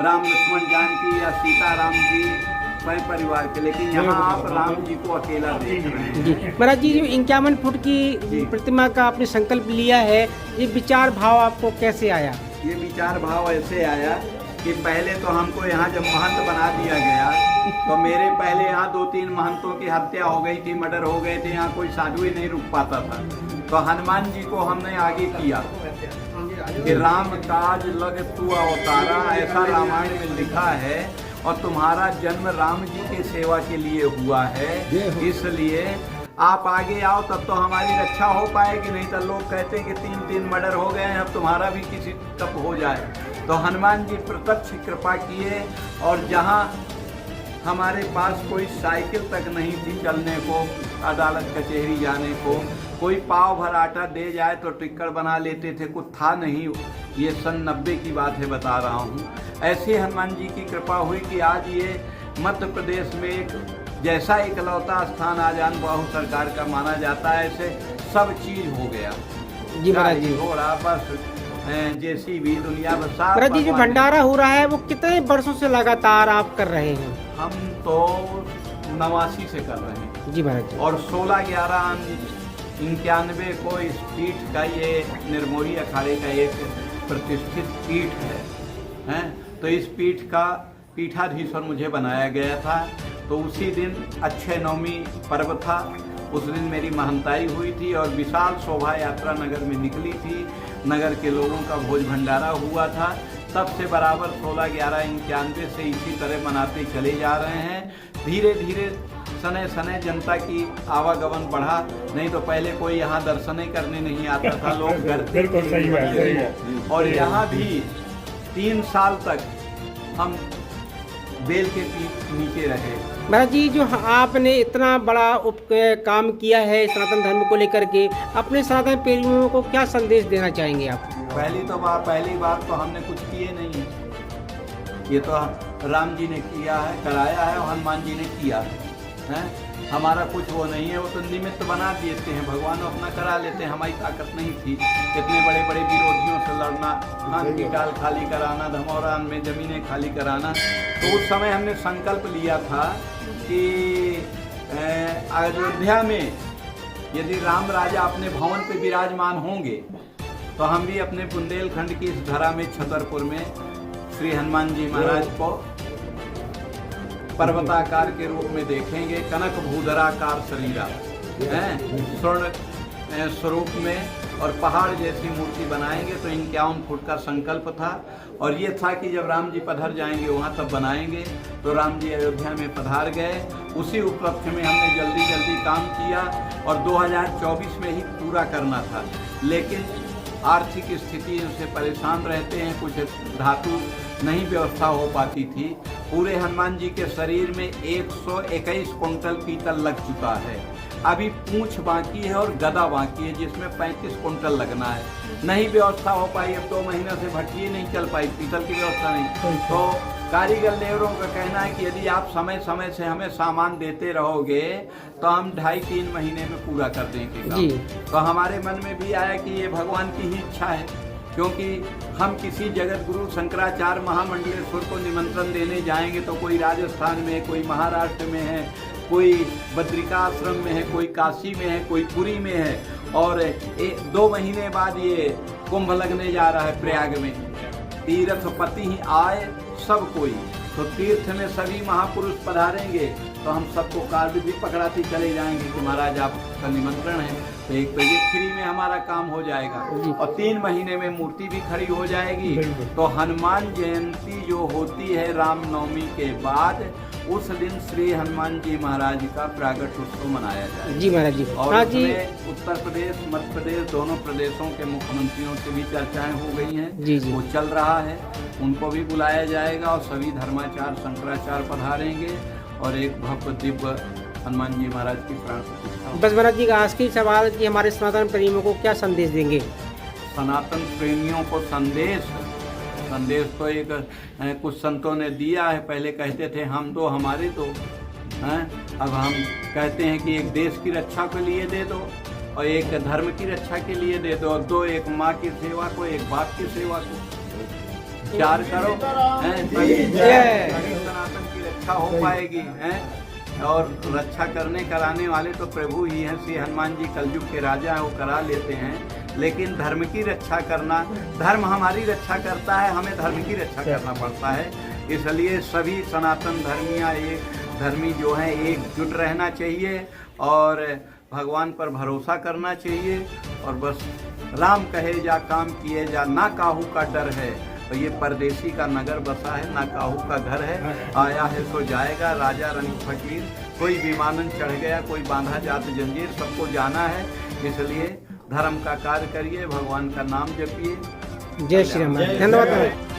राम लक्ष्मण जानकी या सीता राम जी स्वयं परिवार के, लेकिन यहाँ आप राम जी को अकेला देख रहे हैं। जी महाराज जी, जो 51 फुट की प्रतिमा का आपने संकल्प लिया है, ये विचार भाव आपको कैसे आया? ये विचार भाव ऐसे आया कि पहले तो हमको यहाँ जब महंत बना दिया गया तो मेरे पहले यहाँ 2-3 महंतों की हत्या हो गई थी, मर्डर हो गए थे, यहाँ कोई साधु ही नहीं रुक पाता था। तो हनुमान जी को हमने आगे किया कि राम काज लग तू अवतारा, ऐसा रामायण में लिखा है, और तुम्हारा जन्म राम जी के सेवा के लिए हुआ है, इसलिए आप आगे आओ तब तो हमारी रक्षा हो पाएगी, नहीं तो लोग कहते हैं कि 3 मर्डर हो गए हैं, अब तुम्हारा भी किसी तब हो जाए। तो हनुमान जी प्रत्यक्ष कृपा किए, और जहाँ हमारे पास कोई साइकिल तक नहीं थी चलने को, अदालत कचहरी जाने को, कोई पाव भर आटा दे जाए तो टिक्कड़ बना लेते थे, कुछ था नहीं। ये सन 90 की बात है बता रहा हूँ। ऐसे हनुमान जी की कृपा हुई कि आज ये मध्य प्रदेश में एक जैसा इकलौता स्थान आजान बाहु सरकार का माना जाता है, ऐसे सब चीज हो गया। जी महाराज जी, घोड़ा बस जेसीबी दुनिया बस। महाराज जी, जो भंडारा हो रहा है वो कितने वर्षों से लगातार आप कर रहे हैं? हम तो 89 से कर रहे हैं। जी महाराज जी। और 16/11/91 को इस पीठ का, ये निर्मोही अखाड़े का एक प्रतिष्ठित पीठ है। तो इस पीठ का पीठाधीश्वर मुझे बनाया गया था। तो उसी दिन अक्षय नवमी पर्व था, उस दिन मेरी महंताई हुई थी और विशाल शोभा यात्रा नगर में निकली थी। नगर के लोगों का भोज भंडारा हुआ था। तब से बराबर 16/11/91 से इसी तरह मनाते चले जा रहे हैं। धीरे धीरे सने सने जनता की आवागमन बढ़ा, नहीं तो पहले कोई यहाँ दर्शन ही करने नहीं आता था, लोग घर। और यहाँ भी 3 साल तक हम बेल के नीचे रहे। महाराज जी, जो आपने इतना बड़ा काम किया है सनातन धर्म को लेकर के, अपने सनातन प्रेमियों को क्या संदेश देना चाहेंगे आप? पहली बात तो हमने कुछ किए नहीं है, ये तो राम जी ने किया है, कराया है, और हनुमान जी ने किया है। हमारा कुछ वो नहीं है, वो तो निमित्त बना देते हैं, भगवान अपना करा लेते हैं। हमारी ताकत नहीं थी इतने बड़े बड़े विरोधियों से लड़ना, खान की टाल खाली कराना, धमौरान में जमीनें खाली कराना। तो उस समय हमने संकल्प लिया था कि अयोध्या में यदि राम राजा अपने भवन पे विराजमान होंगे तो हम भी अपने बुंदेलखंड की इस धरा में छतरपुर में श्री हनुमान जी महाराज को पर्वताकार के रूप में देखेंगे, कनक भूधराकार शरीरा स्वर्ण स्वरूप में, और पहाड़ जैसी मूर्ति बनाएंगे। तो 51 फुट का संकल्प था, और ये था कि जब राम जी पधार जाएंगे वहाँ तब बनाएंगे। तो राम जी अयोध्या में पधार गए, उसी उपलक्ष्य में हमने जल्दी काम किया, और 2024 में ही पूरा करना था। लेकिन आर्थिक स्थिति से परेशान रहते हैं, कुछ धातु नहीं व्यवस्था हो पाती थी। पूरे हनुमान जी के शरीर में 121 क्विंटल पीतल लग चुका है। अभी पूंछ बाकी है और गदा बाकी है, जिसमें 35 क्विंटल लगना है। नहीं व्यवस्था हो पाई, अब 2 महीने से भट्टी नहीं चल पाई, पीतल की व्यवस्था नहीं। तो कारीगर लेबरों का कहना है कि यदि आप समय समय से हमें सामान देते रहोगे तो हम 2.5-3 महीने में पूरा कर देंगे काम। तो हमारे मन में भी आया कि ये भगवान की ही इच्छा है, क्योंकि हम किसी जगत गुरु शंकराचार्य महामंडलेश्वर को निमंत्रण देने जाएंगे तो कोई राजस्थान में, कोई महाराष्ट्र में है, कोई बद्रिकाश्रम में है, कोई काशी में है, कोई पुरी में है, और 2 महीने बाद ये कुंभ लगने जा रहा है प्रयाग में। तीर्थपति ही आए सब कोई, तो तीर्थ में सभी महापुरुष पधारेंगे, तो हम सबको कार्ड भी पकड़ाते चले जाएंगे कि महाराज आपका निमंत्रण है। तो एक तो ये फ्री में हमारा काम हो जाएगा, और 3 महीने में मूर्ति भी खड़ी हो जाएगी। तो हनुमान जयंती जो होती है रामनवमी के बाद, उस दिन श्री हनुमान जी महाराज का प्रागट उत्सव मनाया जाएगा। जी महाराज जी। और उसमें उत्तर प्रदेश, मध्य प्रदेश दोनों प्रदेशों के मुख्यमंत्रियों से भी चर्चाएं हो गई हैं। जी। वो चल रहा है, उनको भी बुलाया जाएगा, और सभी धर्माचार्य शंकराचार्य पधारेंगे, और एक भव्य दिव्य हनुमान जी महाराज की प्राण प्रतिष्ठा। बस महाराज जी का आखिरी सवाल कि हमारे सनातन प्रेमियों को क्या संदेश देंगे? सनातन प्रेमियों को संदेश तो एक कुछ संतों ने दिया है। पहले कहते थे हम दो हमारे दो, अब हम कहते हैं कि एक देश की रक्षा के लिए दे दो, और एक धर्म की रक्षा के लिए दे दो, और 2 एक माँ की सेवा को, एक बाप की सेवा को। उच्चार करो, हैं, तभी सनातन की रक्षा हो पाएगी, हैं। और रक्षा करने कराने वाले तो प्रभु ही हैं। श्री हनुमान जी कलयुग के राजा हैं, वो करा लेते हैं। लेकिन धर्म की रक्षा करना, धर्म हमारी रक्षा करता है, हमें धर्म की रक्षा करना पड़ता है। इसलिए सभी सनातन धर्मी जो हैं एकजुट रहना चाहिए और भगवान पर भरोसा करना चाहिए। और बस राम कहे जा काम किए जा, ना काहू का डर है। तो ये परदेसी का नगर बसा है, ना काहू का घर है। आया है तो जाएगा, राजा रंग फकीर, कोई विमानन चढ़ गया, कोई बांधा जात जंजीर, सबको जाना है। इसलिए धर्म का कार्य करिए, भगवान का नाम जपिए। जय श्री राम। धन्यवाद।